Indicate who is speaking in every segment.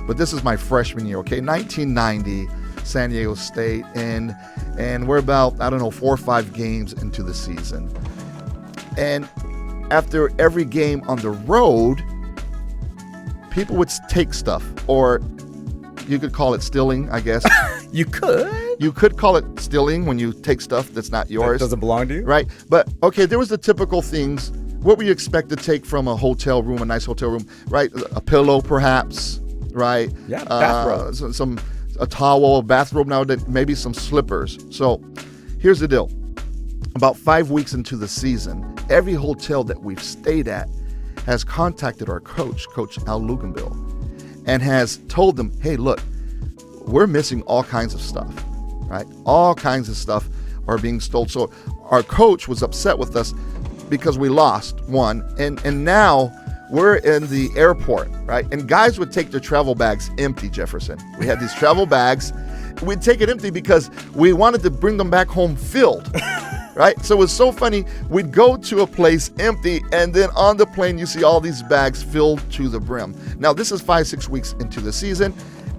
Speaker 1: but this is my freshman year, okay? 1990, San Diego State, and we're about, 4 or 5 games into the season. And after every game on the road, people would take stuff, or you could call it stealing, I guess.
Speaker 2: You could.
Speaker 1: You could call it stealing when you take stuff that's not yours.
Speaker 2: That doesn't belong to you?
Speaker 1: Right. But, okay, there was the typical things. What would you expect to take from a hotel room, a nice hotel room, right? A pillow, perhaps, right?
Speaker 2: Yeah, bathrobe.
Speaker 1: A towel, a bathrobe nowadays, maybe some slippers. So here's the deal. About 5 weeks into the season, every hotel that we've stayed at has contacted our coach, Coach Al Luganville, and has told them, hey, look, we're missing all kinds of stuff, right? All kinds of stuff are being stolen. So our coach was upset with us because we lost one, and now we're in the airport, right? And guys would take their travel bags empty, Jefferson. We had these travel bags. We'd take it empty because we wanted to bring them back home filled, right? So it was so funny. We'd go to a place empty, and then on the plane, you see all these bags filled to the brim. Now, this is 5-6 weeks into the season.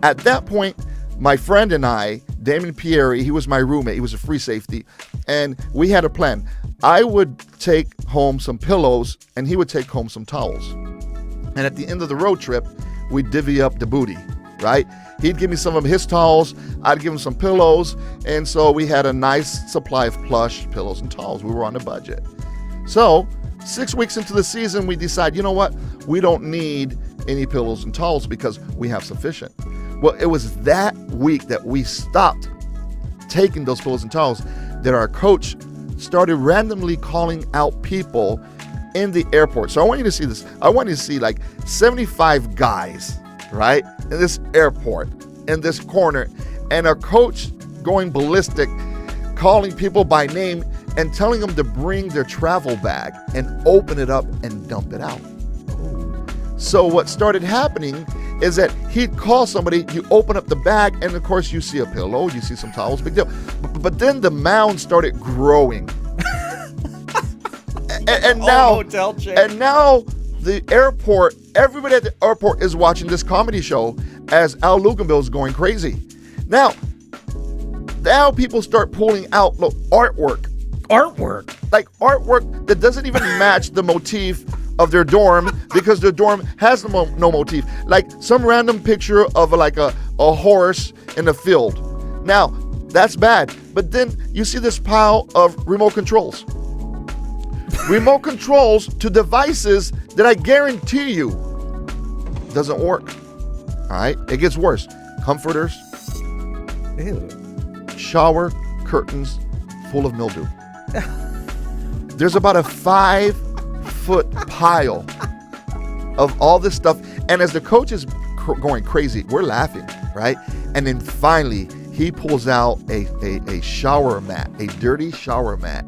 Speaker 1: At that point, my friend and I, Damon Pieri, he was my roommate. He was a free safety, and we had a plan. I would take home some pillows, and he would take home some towels. And at the end of the road trip, we'd divvy up the booty, right? He'd give me some of his towels, I'd give him some pillows, and so we had a nice supply of plush pillows and towels. We were on a budget. So 6 weeks into the season, we decide, you know what? We don't need any pillows and towels because we have sufficient. Well, it was that week that we stopped taking those pillows and towels that our coach started randomly calling out people in the airport. So I want you to see this. I want you to see like 75 guys, right, in this airport, in this corner, and our coach going ballistic, calling people by name and telling them to bring their travel bag and open it up and dump it out. So what started happening is that he'd call somebody, you open up the bag, and of course you see a pillow, you see some towels, big deal. But then the mound started growing. and now the airport, everybody at the airport is watching this comedy show as Al Luganville is going crazy. Now people start pulling out artwork. Like artwork that doesn't even match the motif of their dorm because their dorm has no motif. Like some random picture of a horse in a field. Now, that's bad. But then you see this pile of remote controls. Remote controls to devices that I guarantee you doesn't work. All right? It gets worse. Comforters.
Speaker 2: Ew.
Speaker 1: Shower curtains full of mildew. There's about a 5-foot pile of all this stuff. And as the coach is going crazy, we're laughing, right? And then finally, he pulls out a shower mat, a dirty shower mat,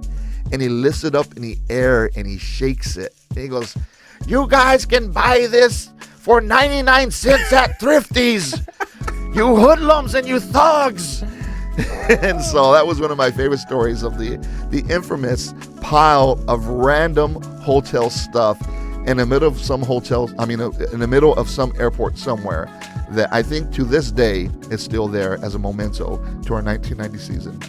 Speaker 1: and he lifts it up in the air and he shakes it. And he goes, "You guys can buy this for 99 cents at Thrifty's. You hoodlums and you thugs." And so that was one of my favorite stories of the infamous pile of random hotel stuff in the middle of some hotels. I mean, in the middle of some airport somewhere that I think to this day is still there as a memento to our 1990 season.